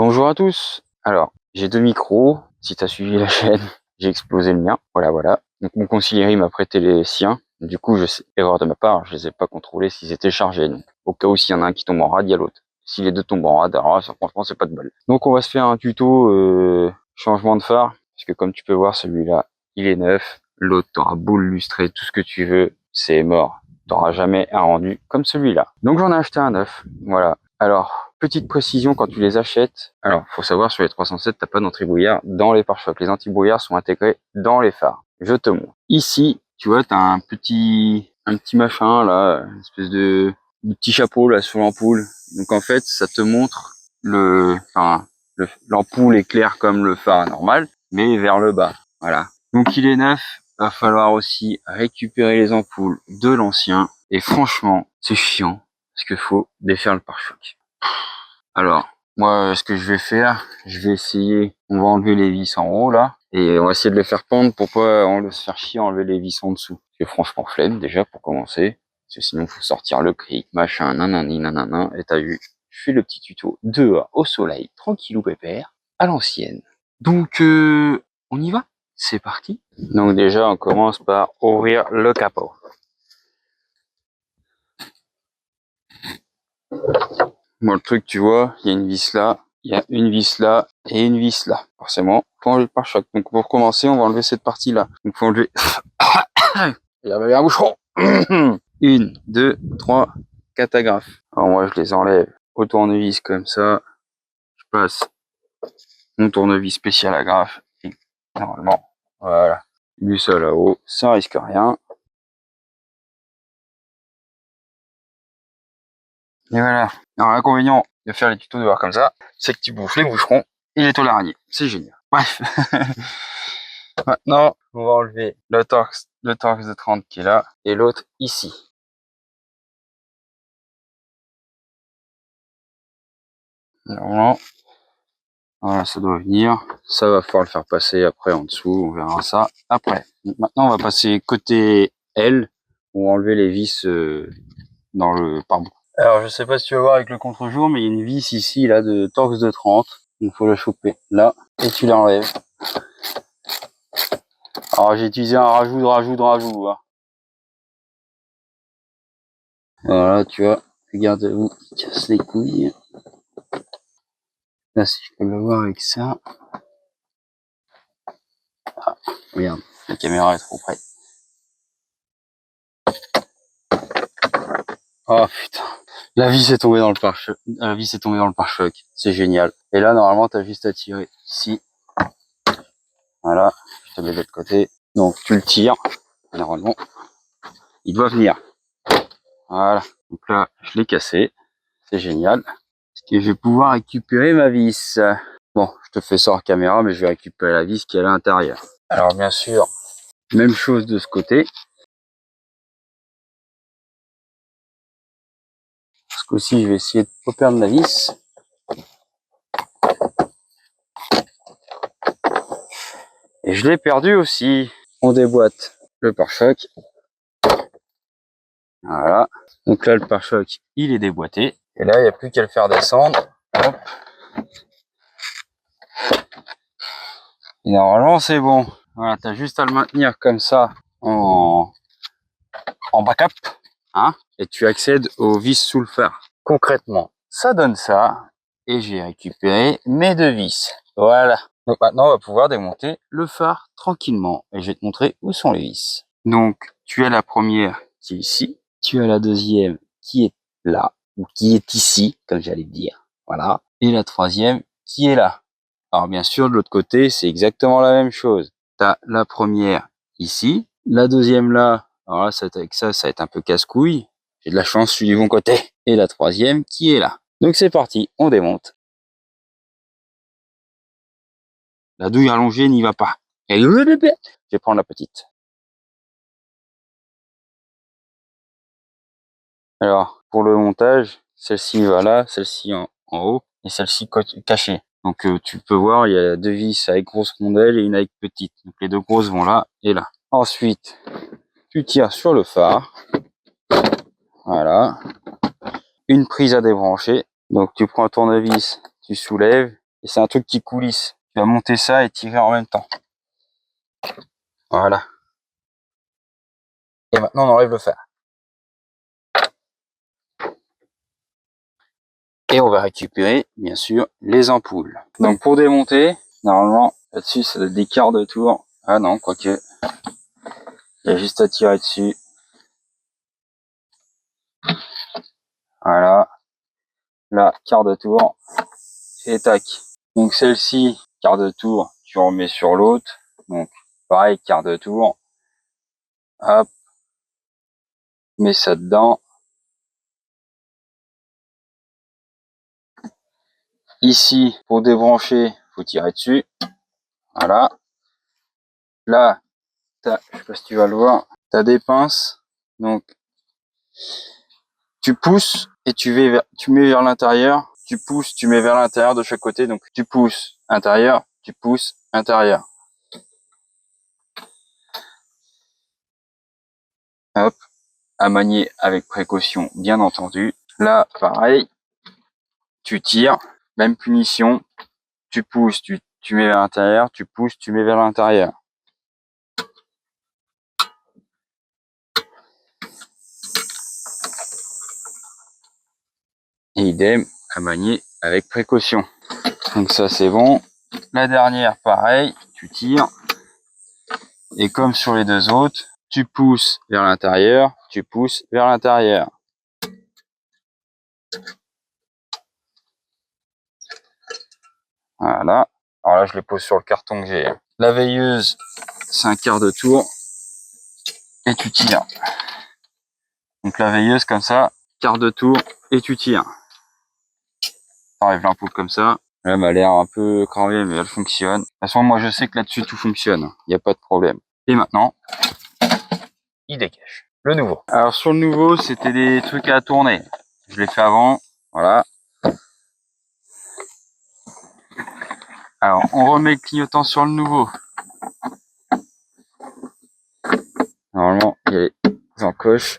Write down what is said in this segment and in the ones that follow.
Bonjour à tous. Alors, j'ai deux micros. Si tu as suivi la chaîne, j'ai explosé le mien. Voilà. Donc mon concilière m'a prêté les siens. Du coup, erreur de ma part, je les ai pas contrôlés s'ils étaient chargés. Donc, au cas où s'il y en a un qui tombe en rade, il y a l'autre. Si les deux tombent en rade, alors ça, franchement, c'est pas de bol. Donc on va se faire un tuto changement de phare. Parce que comme tu peux voir, celui-là, il est neuf. L'autre, t'auras beau le lustrer, tout ce que tu veux, c'est mort. T'auras jamais un rendu comme celui-là. Donc j'en ai acheté un neuf. Voilà. Alors, petite précision quand tu les achètes. Alors, faut savoir, sur les 307, t'as pas d'anti-brouillard dans les pare-chocs. Les anti-brouillards sont intégrés dans les phares. Je te montre. Ici, tu vois, t'as un petit machin, là, une espèce de petit chapeau, là, sur l'ampoule. Donc, en fait, ça te montre l'ampoule est claire comme le phare normal, mais vers le bas. Voilà. Donc, il est neuf. Va falloir aussi récupérer les ampoules de l'ancien. Et franchement, c'est chiant. Parce qu'il faut défaire le pare-choc. Alors, moi, ce que je vais faire, je vais essayer, on va enlever les vis en haut, là, et on va essayer de les faire pendre pour pas se faire chier à enlever les vis en dessous. C'est franchement flemme, déjà, pour commencer, parce que sinon, faut sortir le cric, machin, nanani, nanana, et t'as vu, je fais le petit tuto dehors, au soleil, tranquillou pépère, à l'ancienne. Donc, on y va? C'est parti. Donc déjà, on commence par ouvrir le capot. Bon, le truc, tu vois, il y a une vis là, il y a une vis là et une vis là. Forcément, faut enlever le pare-choc. Donc pour commencer, on va enlever cette partie-là. Donc faut enlever... Il y avait un bouchon. Une, deux, trois, quatre agrafes. Alors moi, je les enlève au tournevis comme ça. Je passe mon tournevis spécial agrafe. Et normalement, voilà. Du ça là-haut, ça risque rien. Et voilà. Alors l'inconvénient de faire les tutos dehors comme ça, c'est que tu bouffes les boucherons et les tôles d'araignée. C'est génial. Bref. Maintenant, on va enlever le torx de 30 qui est là et l'autre ici. Normalement, voilà, ça doit venir. Ça va falloir le faire passer après en dessous. On verra ça après. Donc maintenant, on va passer côté L. On va enlever les vis dans le pare-bouche. Alors, je sais pas si tu vas voir avec le contre-jour, mais il y a une vis ici, là, de torx de 30. Il faut la choper là et tu l'enlèves. Alors, j'ai utilisé un rajout. Hein. Voilà, tu vois. Regarde où il casse les couilles. Là, si je peux le voir avec ça. Ah, regarde, la caméra est trop près. Oh putain. La vis est tombée dans le pare-choc. La vis est tombée dans le pare-choc. C'est génial. Et là, normalement, t'as juste à tirer ici. Voilà. Je te mets de l'autre côté. Donc, tu le tires. Normalement, il doit venir. Voilà. Donc là, je l'ai cassé. C'est génial. Et je vais pouvoir récupérer ma vis. Bon, je te fais ça en caméra, mais je vais récupérer la vis qui est à l'intérieur. Alors, bien sûr, même chose de ce côté. Parce qu'aussi, je vais essayer de pas perdre la vis. Et je l'ai perdu aussi. On déboîte le pare-choc. Voilà. Donc là, le pare-choc, il est déboîté. Et là, il n'y a plus qu'à le faire descendre. Hop. Et normalement, c'est bon. Voilà, tu as juste à le maintenir comme ça en backup. Hein, et tu accèdes aux vis sous le phare. Concrètement, ça donne ça. Et j'ai récupéré mes deux vis. Voilà. Donc maintenant, on va pouvoir démonter le phare tranquillement. Et je vais te montrer où sont les vis. Donc, tu as la première qui est ici. Tu as la deuxième qui est là. Ou qui est ici, comme j'allais dire. Voilà. Et la troisième qui est là. Alors, bien sûr, de l'autre côté, c'est exactement la même chose. Tu as la première ici. La deuxième là. Alors là, avec ça va être un peu casse-couille. J'ai de la chance, je suis du bon côté. Et la troisième qui est là. Donc c'est parti, on démonte. La douille allongée n'y va pas. Et je vais prendre la petite. Alors, pour le montage, celle-ci va là, celle-ci en haut, et celle-ci cachée. Donc tu peux voir, il y a deux vis avec grosse rondelle et une avec petite. Donc les deux grosses vont là et là. Ensuite, tu tires sur le phare. Voilà. Une prise à débrancher. Donc tu prends un tournevis, tu soulèves Et c'est un truc qui coulisse. Tu vas monter ça et tirer en même temps. Voilà. Et maintenant, on enlève le fer. Et on va récupérer, bien sûr, les ampoules. Donc pour démonter, normalement, là-dessus, ça doit être des quarts de tour. Ah non, quoique. Il y a juste à tirer dessus. Voilà. Là, quart de tour. Et tac. Donc celle-ci, quart de tour, tu remets sur l'autre. Donc pareil, quart de tour. Hop. Mets ça dedans. Ici, pour débrancher, faut tirer dessus. Voilà. Là, je sais pas si tu vas le voir, tu as des pinces. Donc, tu pousses et tu mets vers l'intérieur. Tu pousses, tu mets vers l'intérieur de chaque côté. Donc, tu pousses intérieur, tu pousses intérieur. Hop. À manier avec précaution, bien entendu. Là, pareil. Tu tires. Même punition. Tu pousses, tu mets vers l'intérieur. Tu pousses, tu mets vers l'intérieur. Et idem, à manier avec précaution. Donc ça c'est bon. La dernière, pareil, tu tires. Et comme sur les deux autres, tu pousses vers l'intérieur, tu pousses vers l'intérieur. Voilà. Alors là, je les pose sur le carton que j'ai. La veilleuse, c'est un quart de tour. Et tu tires. Donc la veilleuse comme ça, quart de tour et tu tires. T'enlèves l'ampoule comme ça. Elle m'a l'air un peu cramée, mais elle fonctionne. De toute façon, moi je sais que là-dessus tout fonctionne. Il n'y a pas de problème. Et maintenant, il dégage. Le nouveau. Alors sur le nouveau, c'était des trucs à tourner. Je l'ai fait avant. Voilà. Alors, on remet le clignotant sur le nouveau. Normalement, il y a les encoches.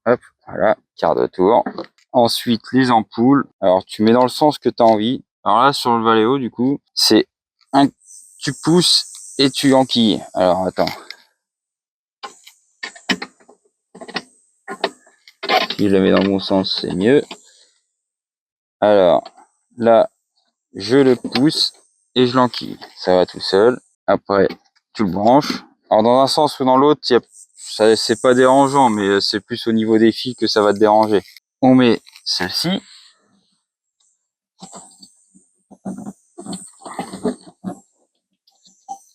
Hop, voilà, quart de tour. Ensuite, les ampoules. Alors, tu mets dans le sens que tu as envie. Alors là, sur le Valeo, du coup, c'est tu pousses et tu enquilles. Alors, attends. Si je le mets dans le bon sens, c'est mieux. Alors, là, je le pousse et je l'enquille. Ça va tout seul. Après, tu le branches. Alors, dans un sens ou dans l'autre, c'est pas dérangeant, mais c'est plus au niveau des fils que ça va te déranger. On met celle-ci.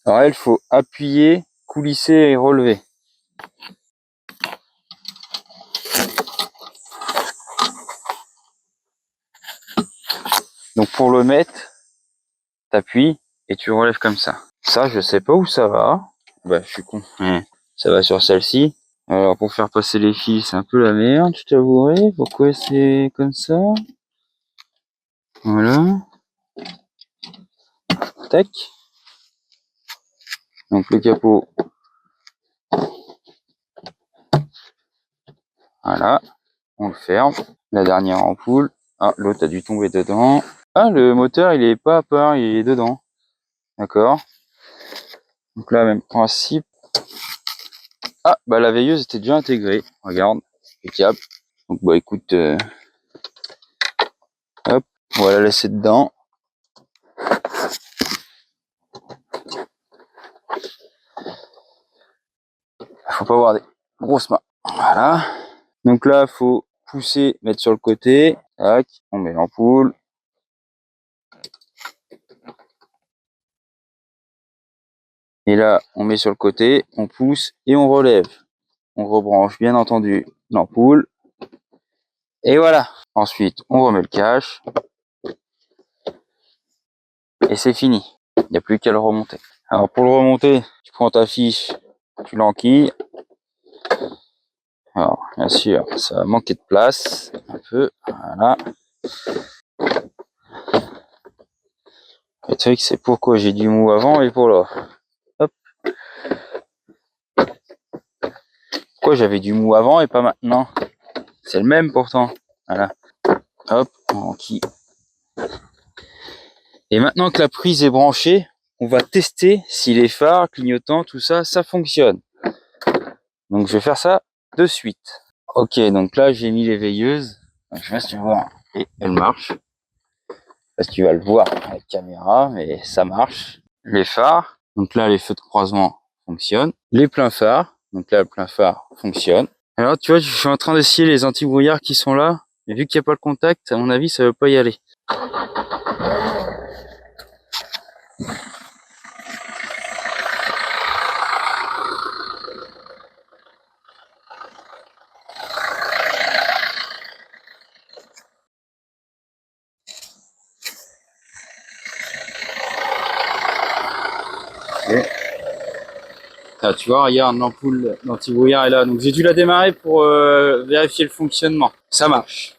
Alors, il faut appuyer, coulisser et relever. Donc, pour le mettre, t'appuies et tu relèves comme ça. Ça, je sais pas où ça va. Bah, je suis con. Ça va sur celle-ci. Alors, pour faire passer les fils, c'est un peu la merde, je t'avouerai. Pourquoi c'est comme ça? Voilà. Tac. Donc, le capot. Voilà. On le ferme. La dernière ampoule. Ah, l'autre a dû tomber dedans. Ah, le moteur, il est pas à part, il est dedans. D'accord. Donc là, même principe. Ah, bah la veilleuse était déjà intégrée. Regarde, impeccable. Donc bah écoute, hop, on va la laisser dedans. Faut pas avoir des grosses mains. Voilà. Donc là, faut pousser, mettre sur le côté. Tac, on met l'ampoule. Et là, on met sur le côté, on pousse et on relève. On rebranche bien entendu l'ampoule. Et voilà. Ensuite, on remet le cache. Et c'est fini. Il n'y a plus qu'à le remonter. Alors pour le remonter, tu prends ta fiche, tu l'enquilles. Alors bien sûr, ça va manquer de place un peu. Voilà. Le truc, c'est pourquoi j'ai du mou avant et pour là. Hop. Pourquoi j'avais du mou avant et pas maintenant? C'est le même pourtant. Voilà. Hop, on enquille. Et maintenant que la prise est branchée, on va tester si les phares, clignotants, tout ça, ça fonctionne. Donc je vais faire ça de suite. Ok, donc là j'ai mis les veilleuses. Je sais pas si tu vois, et elles marchent. Parce que tu vas le voir avec la caméra, mais ça marche. Les phares, donc là les feux de croisement fonctionnent. Les pleins phares, donc là le plein phare fonctionne. Alors tu vois, je suis en train d'essayer les anti-brouillards qui sont là. Mais vu qu'il n'y a pas le contact, à mon avis ça ne veut pas y aller. Et là, tu vois, regarde, l'ampoule d'anti-brouillard est là. Donc j'ai dû la démarrer pour vérifier le fonctionnement. Ça marche.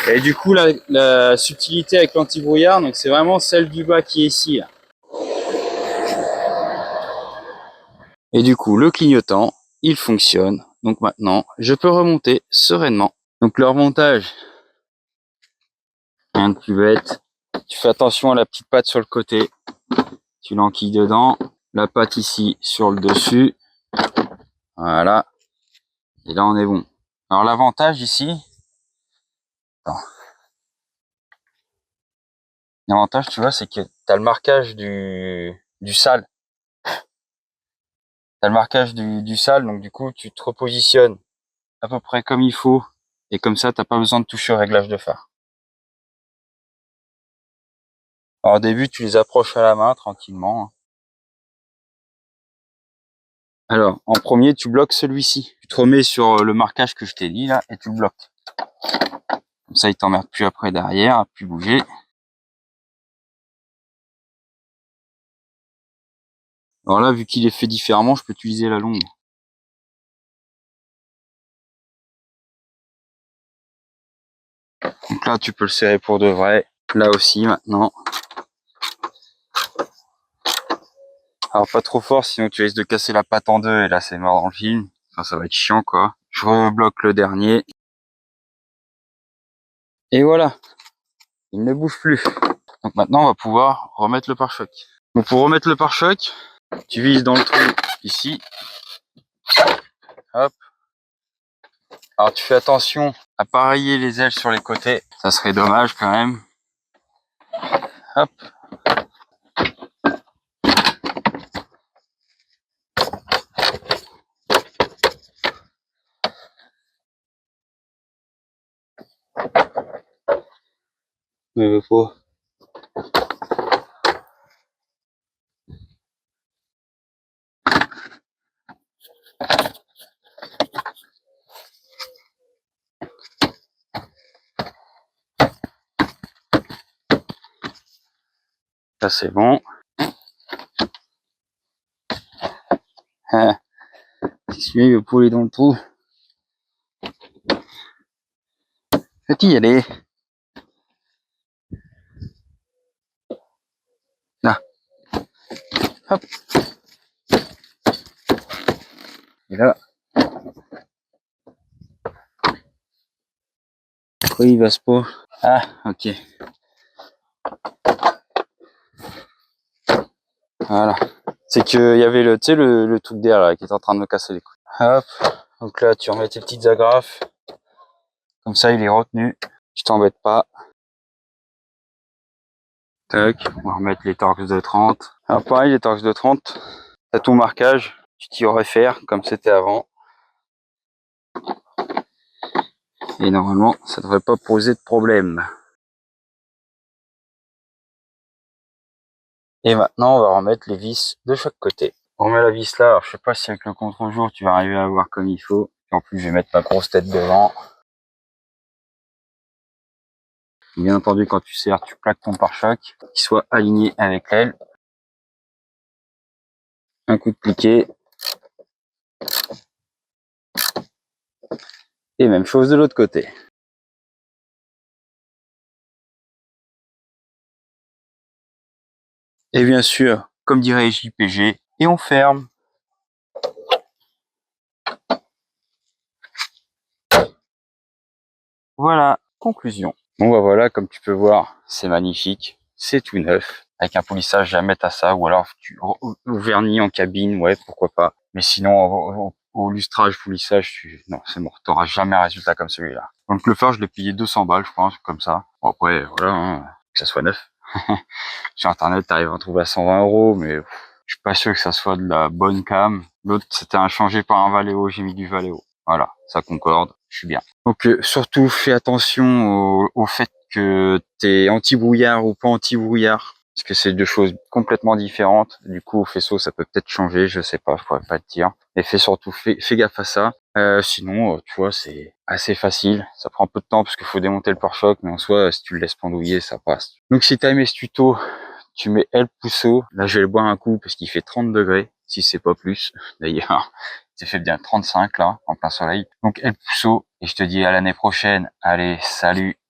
Et du coup, la subtilité avec l'anti-brouillard, donc c'est vraiment celle du bas qui est ici. Là. Et du coup, le clignotant, il fonctionne. Donc maintenant, je peux remonter sereinement. Donc le remontage, rien de plus bête. Tu fais attention à la petite patte sur le côté. Tu l'enquilles dedans. La patte ici sur le dessus. Voilà. Et là, on est bon. Alors l'avantage ici, l'avantage, tu vois, c'est que tu as le marquage du sale. Tu as le marquage du sale, donc du coup, tu te repositionnes à peu près comme il faut. Et comme ça, t'as pas besoin de toucher au réglage de phare. Alors au début, tu les approches à la main, tranquillement. Alors, en premier, tu bloques celui-ci. Tu te remets sur le marquage que je t'ai dit, là, et tu le bloques. Comme ça, il t'emmerde plus après derrière, à plus bouger. Alors là, vu qu'il est fait différemment, je peux utiliser la longue. Donc là, tu peux le serrer pour de vrai. Là aussi, maintenant. Alors pas trop fort, sinon tu risques de casser la patte en deux, et là, c'est mort dans le film. Enfin, ça va être chiant, quoi. Je rebloque le dernier. Et voilà. Il ne bouge plus. Donc maintenant, on va pouvoir remettre le pare-choc. Donc pour remettre le pare-choc, tu vises dans le trou ici. Hop. Alors tu fais attention à pas rayer les ailes sur les côtés. Ça serait dommage quand même. Hop. Mais faut. Ça c'est bon. Ah, si celui-là il veut pouler dans le trou. Faut y aller. Là. Hop. Et là. Pourquoi il va se pas? Ah, ok. Voilà. C'est que il y avait tu sais, le truc d'air là qui est en train de me casser les couilles. Hop. Donc là, tu remets tes petites agrafes. Comme ça, il est retenu. Tu t'embêtes pas. Tac. On va remettre les Torx de 30. Alors pareil, les Torx de 30. T'as ton marquage. Tu t'y réfères comme c'était avant. Et normalement, ça devrait pas poser de problème. Et maintenant, on va remettre les vis de chaque côté. On remet la vis là. Alors, je sais pas si avec le contre-jour, tu vas arriver à voir comme il faut. Et en plus, je vais mettre ma grosse tête devant. Bien entendu, quand tu serres, tu plaques ton pare-choc, qu'il soit aligné avec l'aile. Un coup de pliqué. Et même chose de l'autre côté. Et bien sûr, comme dirait JPG, et on ferme. Voilà, conclusion. Bon bah voilà, comme tu peux voir, c'est magnifique. c'est tout neuf. Avec un polissage, jamais t'as ça, ou alors au vernis en cabine, ouais, pourquoi pas. Mais sinon, au lustrage, polissage, non, c'est mort. T'auras jamais un résultat comme celui-là. Donc le phare, je l'ai payé 200 balles, je pense, comme ça. Bon, après, voilà, hein, que ça soit neuf. Sur Internet, t'arrives à en trouver à 120 €, mais je suis pas sûr que ça soit de la bonne cam. L'autre, c'était un changé par un Valeo, j'ai mis du Valeo. Voilà, ça concorde, je suis bien. Donc surtout, fais attention au fait que t'es anti-brouillard ou pas anti-brouillard, parce que c'est deux choses complètement différentes. Du coup, au faisceau, ça peut peut-être changer, je sais pas, je pourrais pas te dire. Et fais gaffe à ça. Sinon, tu vois, c'est assez facile. Ça prend un peu de temps parce qu'il faut démonter le pare-choc, mais en soi, si tu le laisses pendouiller, ça passe. Donc si t'as aimé ce tuto, tu mets El Pouceau. Là, je vais le boire un coup parce qu'il fait 30 degrés, si c'est pas plus. D'ailleurs, c'est fait bien 35 là, en plein soleil. Donc El Pouceau, et je te dis à l'année prochaine. Allez, salut!